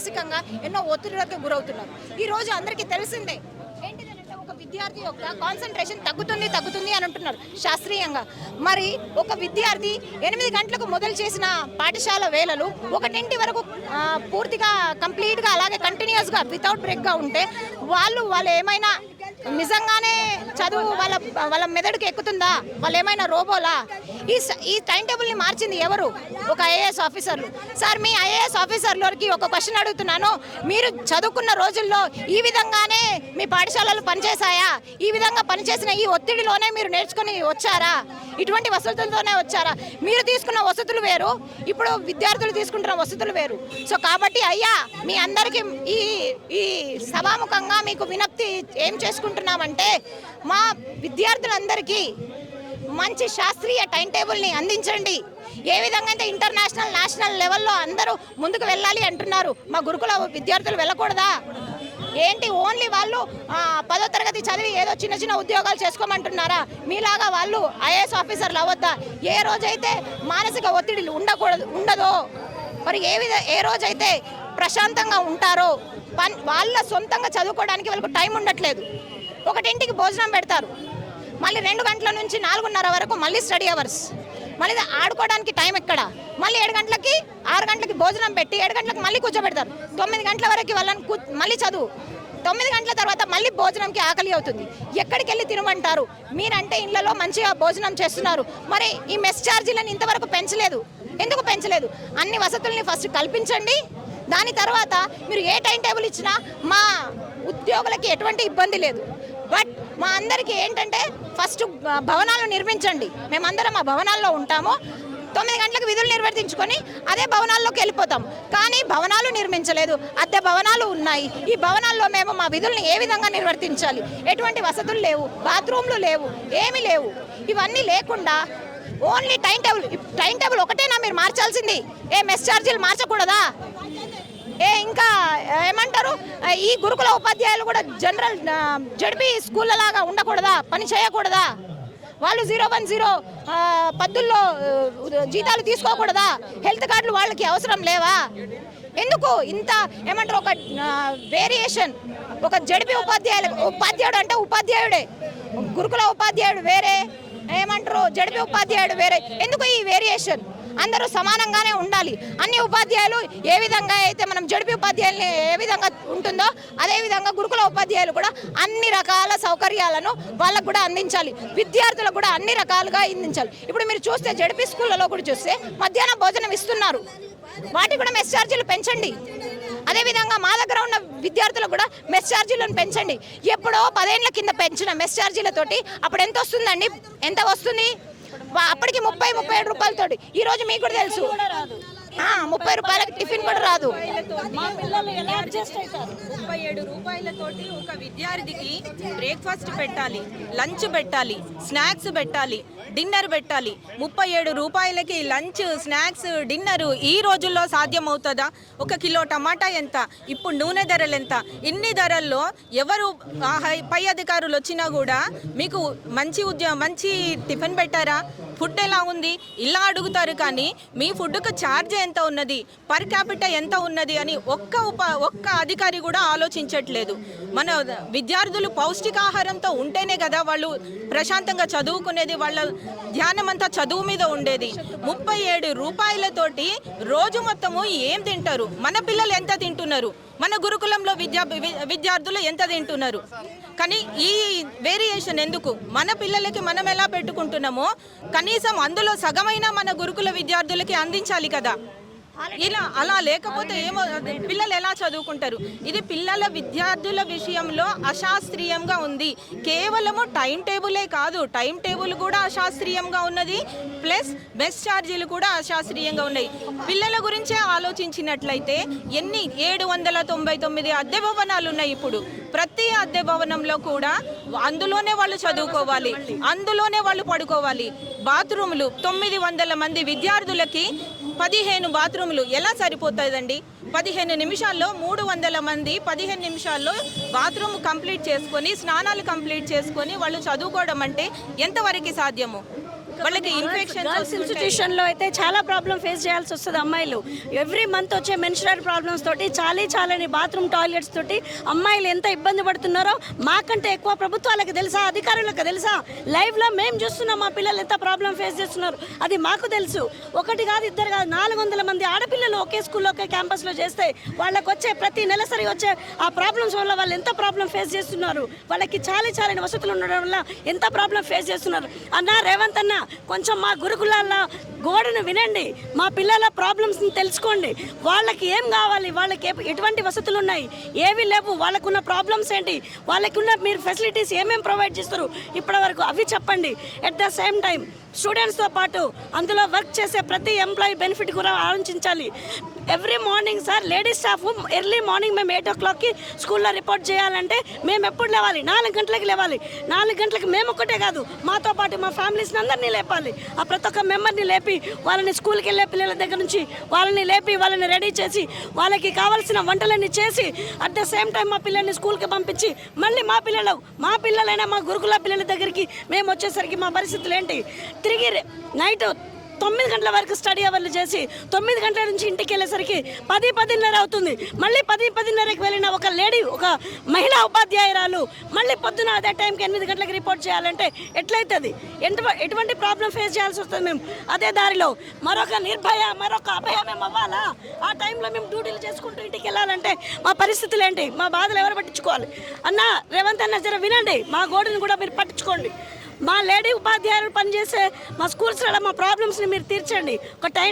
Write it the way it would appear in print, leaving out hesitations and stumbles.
మానసికంగా ఎన్నో ఒత్తిడిలకు గురవుతున్నారు. ఈరోజు అందరికీ తెలిసిందే ఏంటిదంటే ఒక విద్యార్థి యొక్క కాన్సన్ట్రేషన్ తగ్గుతుంది అని అంటున్నారు శాస్త్రీయంగా. మరి ఒక విద్యార్థి 8 గంటలకు మొదలు చేసిన పాఠశాల వేళలు 1 వరకు పూర్తిగా కంప్లీట్గా అలాగే కంటిన్యూస్గా వితౌట్ బ్రేక్గా ఉంటే వాళ్ళు ఏమైనా నిజంగానే చదువు వాళ్ళ మెదడుకి ఎక్కుతుందా? వాళ్ళు ఏమైనా రోబోలా? ఈ టైం టేబుల్ని మార్చింది ఎవరు? ఒక ఐఏఎస్ ఆఫీసర్లు. సార్, మీ ఐఏఎస్ ఆఫీసర్లకి ఒక క్వశ్చన్ అడుగుతున్నాను. మీరు చదువుకున్న రోజుల్లో ఈ విధంగానే మీ పాఠశాలలు పనిచేశాయా? ఈ విధంగా పనిచేసిన ఈ ఒత్తిడిలోనే మీరు నేర్చుకుని వచ్చారా? ఇటువంటి వసతులతోనే వచ్చారా? మీరు తీసుకున్న వసతులు వేరు, ఇప్పుడు విద్యార్థులు తీసుకుంటున్న వసతులు వేరు. సో కాబట్టి అయ్యా, మీ అందరికీ ఈ సభాముఖంగా మీకు వినప్తి ఏం చేసుకుంటున్నామంటే, మా విద్యార్థులందరికీ మంచి శాస్త్రీయ టైం టేబుల్ని అందించండి. ఏ విధంగా అయితే ఇంటర్నేషనల్ నేషనల్ లెవెల్లో అందరూ ముందుకు వెళ్ళాలి అంటున్నారు, మా గురుకుల విద్యార్థులు వెళ్ళకూడదా? ఏంటి ఓన్లీ వాళ్ళు 10వ తరగతి చదివి ఏదో చిన్న ఉద్యోగాలు చేసుకోమంటున్నారా? మీలాగా వాళ్ళు ఐఏఎస్ ఆఫీసర్లు అవ్వద్దా? ఏ రోజైతే మానసిక ఒత్తిడి ఉండదో, మరి ఏ రోజైతే ప్రశాంతంగా ఉంటారో, వాళ్ళ సొంతంగా చదువుకోవడానికి వాళ్ళకు టైం ఉండట్లేదు. 1ంటికి భోజనం పెడతారు, మళ్ళీ 2 గంటల నుంచి 4:30 వరకు మళ్ళీ స్టడీ అవర్స్, మళ్ళీ ఆడుకోవడానికి టైం ఎక్కడ? మళ్ళీ 7 గంటలకి 6 గంటలకి భోజనం పెట్టి 7 గంటలకు మళ్ళీ కూర్చోబెడతారు. 9 గంటల వరకు వాళ్ళని మళ్ళీ చదువు. 9 గంటల తర్వాత మళ్ళీ భోజనంకి ఆకలి అవుతుంది. ఎక్కడికి వెళ్ళి తినమంటారు? మీరంటే ఇళ్లలో మంచిగా భోజనం చేస్తున్నారు, మరి ఈ మెస్ ఛార్జీలను ఇంతవరకు పెంచలేదు. ఎందుకు పెంచలేదు? అన్ని వసతుల్ని ఫస్ట్ కల్పించండి. దాని తర్వాత మీరు ఏ టైం టేబుల్ ఇచ్చినా మా ఉద్యోగులకి ఎటువంటి ఇబ్బంది లేదు. బట్ మా అందరికీ ఏంటంటే ఫస్ట్ భవనాలు నిర్మించండి. మేమందరం ఆ భవనాల్లో ఉంటాము. 9 గంటలకు విధులు నిర్వర్తించుకొని అదే భవనాల్లోకి వెళ్ళిపోతాం. కానీ భవనాలు నిర్మించలేదు, అద్దె భవనాలు ఉన్నాయి. ఈ భవనాల్లో మేము మా విధుల్ని ఏ విధంగా నిర్వర్తించాలి? ఎటువంటి వసతులు లేవు, బాత్రూమ్లు లేవు, ఏమీ లేవు. ఇవన్నీ లేకుండా ఓన్లీ టైం టేబుల్ ఒకటేనా మీరు మార్చాల్సింది? మెస్ ఛార్జీలు మార్చకూడదా? ఇంకా ఏమంటారు, ఈ గురుకుల ఉపాధ్యాయులు కూడా జనరల్ జడ్పీ స్కూళ్ళ లాగా ఉండకూడదా? పని చేయకూడదా? వాళ్ళు 010 పద్దుల్లో జీతాలు తీసుకోకూడదా? హెల్త్ కార్డులు వాళ్ళకి అవసరం లేవా? ఎందుకు ఇంత ఏమంటారు ఒక వేరియేషన్? ఒక జడ్పీ ఉపాధ్యాయుడు అంటే ఉపాధ్యాయుడే, గురుకుల ఉపాధ్యాయుడు వేరే, ఏమంటారు జడ్పీ ఉపాధ్యాయుడు వేరే. ఎందుకు ఈ వేరియేషన్? అందరూ సమానంగానే ఉండాలి. అన్ని ఉపాధ్యాయులు ఏ విధంగా అయితే మనం జడ్పీ ఉపాధ్యాయుల్ని ఏ విధంగా ఉంటుందో అదేవిధంగా గురుకుల ఉపాధ్యాయులు కూడా అన్ని రకాల సౌకర్యాలను వాళ్ళకు కూడా అందించాలి. విద్యార్థులకు కూడా అన్ని రకాలుగా అందించాలి. ఇప్పుడు మీరు చూస్తే జడ్పీ స్కూళ్ళలో కూడా చూస్తే మధ్యాహ్నం భోజనం ఇస్తున్నారు, వాటికి కూడా మెస్ ఛార్జీలు పెంచండి. అదేవిధంగా మా దగ్గర ఉన్న విద్యార్థులకు కూడా మెస్ ఛార్జీలను పెంచండి. ఎప్పుడో 10 ఏళ్ల కింద పెంచిన మెస్ ఛార్జీలతోటి అప్పుడు ఎంత వస్తుందండి? ఎంత వస్తుంది? అప్పటికి 30-37 రూపాయలతోటి. ఈరోజు మీకు కూడా తెలుసు 30 రూపాయలకి టిఫిన్ కూడా రాదు. 37 రూపాయలతోటి ఒక విద్యార్థికి బ్రేక్ఫాస్ట్ పెట్టాలి, లంచ్ పెట్టాలి, స్నాక్స్ పెట్టాలి, డిన్నర్ పెట్టాలి. 37 రూపాయలకి లంచ్, స్నాక్స్, డిన్నర్ ఈ రోజుల్లో సాధ్యమవుతుందా? 1 కిలో టమాటా ఎంత? ఇప్పుడు నూనె ధరలు ఎంత? ఇన్ని ధరల్లో ఎవరు పై అధికారులు వచ్చినా కూడా మీకు మంచి టిఫిన్ పెట్టారా? ఫుడ్ ఎలా ఉంది ఇలా అడుగుతారు. కానీ మీ ఫుడ్కు ఛార్జ్ ఎంత ఉన్నది, పర్ క్యాపిటల్ ఎంత ఉన్నది అని ఒక్క అధికారి కూడా ఆలోచించట్లేదు. మన విద్యార్థులు పౌష్టికాహారంతో ఉంటేనే కదా వాళ్ళు ప్రశాంతంగా చదువుకునేది, వాళ్ళ ధ్యానం అంతా చదువు మీద ఉండేది. 37 రూపాయలతోటి రోజు మొత్తము ఏం తింటారు? మన పిల్లలు ఎంత తింటున్నారు? మన గురుకులంలో విద్యార్థులు ఎంత తింటున్నారు? కానీ ఈ వేరియేషన్ ఎందుకు? మన పిల్లలకి మనం ఎలా పెట్టుకుంటున్నామో కనీసం అందులో సగమైన మన గురుకుల విద్యార్థులకి అందించాలి కదా. ఇలా అలా లేకపోతే ఏమో పిల్లలు ఎలా చదువుకుంటారు? ఇది విద్యార్థుల విషయంలో అశాస్త్రీయంగా ఉంది. కేవలము టైం టేబులే కాదు, టైం టేబుల్ కూడా అశాస్త్రీయంగా ఉన్నది, ప్లస్ మెస్ ఛార్జీలు కూడా అశాస్త్రీయంగా ఉన్నాయి. పిల్లల గురించే ఆలోచించినట్లయితే 799 అద్దె భవనాలు ఉన్నాయి. ఇప్పుడు ప్రతి అద్దె భవనంలో కూడా అందులోనే వాళ్ళు చదువుకోవాలి, అందులోనే వాళ్ళు పడుకోవాలి. బాత్రూములు 900 మంది విద్యార్థులకి 15 బాత్రూములు ఎలా సరిపోతుందండి? 15 నిమిషాల్లో 300 మంది 15 నిమిషాల్లో బాత్రూమ్ కంప్లీట్ చేసుకొని, స్నానాలు కంప్లీట్ చేసుకొని వాళ్ళు చదువుకోవడం అంటే ఎంతవరకు సాధ్యము? వాళ్ళకి ఇన్ఫెక్షన్ గర్ల్స్ ఇన్స్టిట్యూషన్లో అయితే చాలా ప్రాబ్లం ఫేస్ చేయాల్సి వస్తుంది అమ్మాయిలు. ఎవ్రీ మంత్ వచ్చే మెన్స్ట్రువల్ ప్రాబ్లమ్స్ తోటి చాలని బాత్రూమ్ టాయిలెట్స్ తోటి అమ్మాయిలు ఎంత ఇబ్బంది పడుతున్నారో మాకంటే ఎక్కువ ప్రభుత్వాలకు తెలుసా, అధికారులకు తెలుసా? లైవ్లో మేము చూస్తున్నాం మా పిల్లలు ఎంత ప్రాబ్లం ఫేస్ చేస్తున్నారు, అది మాకు తెలుసు. ఒకటి కాదు, ఇద్దరు కాదు, 400 మంది ఆడపిల్లలు ఒకే స్కూల్లో ఒకే క్యాంపస్లో చేస్తే వాళ్ళకి వచ్చే ప్రతి నెలసరి వచ్చే ఆ ప్రాబ్లమ్స్ వల్ల వాళ్ళు ఎంత ప్రాబ్లం ఫేస్ చేస్తున్నారు. వాళ్ళకి చాలని వసతులు ఉండడం వల్ల ఎంత ప్రాబ్లం ఫేస్ చేస్తున్నారు. అన్న రేవంత్ అన్న, కొంచెం మా గురుకులాల గోడను వినండి, మా పిల్లల ప్రాబ్లమ్స్ని తెలుసుకోండి. వాళ్ళకి ఏం కావాలి, వాళ్ళకి ఎటువంటి వసతులు ఉన్నాయి, ఏవి లేవు, వాళ్ళకున్న ప్రాబ్లమ్స్ ఏంటి, వాళ్ళకున్న మీరు ఫెసిలిటీస్ ఏమేమి ప్రొవైడ్ చేస్తారు ఇప్పటి వరకు అవి చెప్పండి. ఎట్ ద సేమ్ టైం స్టూడెంట్స్తో పాటు అందులో వర్క్ చేసే ప్రతి ఎంప్లాయీ బెనిఫిట్ కూడా ఆలోచించాలి. Every morning sir ladies staff early morning మేము 8 o'clockకి స్కూల్లో రిపోర్ట్ చేయాలంటే మేము ఎప్పుడు లేవాలి? 4 గంటలకు లేవాలి. 4 గంటలకు మేము ఒక్కటే కాదు, మాతో పాటు మా ఫ్యామిలీస్ని అందరినీ లేపాలి. ఆ ప్రతి ఒక్క మెంబర్ని లేపి వాళ్ళని స్కూల్కి వెళ్ళే పిల్లల దగ్గర నుంచి వాళ్ళని లేపి వాళ్ళని రెడీ చేసి వాళ్ళకి కావాల్సిన వంటలన్నీ చేసి అట్ ద సేమ్ టైం మా పిల్లల్ని స్కూల్కి పంపించి మళ్ళీ మా పిల్లలైనా మా గురుకుల పిల్లల దగ్గరికి మేము వచ్చేసరికి మా పరిస్థితులు ఏంటి? తిరిగి నైట్ 9 గంటల వరకు స్టడీ అవర్లు చేసి 9 గంటల నుంచి ఇంటికి వెళ్ళేసరికి 10-10:30 అవుతుంది. మళ్ళీ 10-10:30కి వెళ్ళిన ఒక మహిళా ఉపాధ్యాయురాలు మళ్ళీ పొద్దున అదే టైంకి 8 గంటలకు రిపోర్ట్ చేయాలంటే ఎట్లయితుంది? ఎటువంటి ప్రాబ్లం ఫేస్ చేయాల్సి వస్తుంది మేము? అదే దారిలో మరొక నిర్భయ, మరొక అభయం మేము అవ్వాలా? ఆ టైంలో మేము డ్యూటీలు చేసుకుంటూ ఇంటికి వెళ్ళాలంటే మా పరిస్థితులు ఏంటి? మా బాధలు ఎవరు పట్టించుకోవాలి? అన్న రేవంత్ అన్న జర వినండి, మా గోడుని కూడా మీరు పట్టించుకోండి. మా లేడీ ఉపాధ్యాయులు పనిచేసే మా స్కూల్స్లో మా ప్రాబ్లమ్స్ని మీరు తీర్చండి. ఒక టైం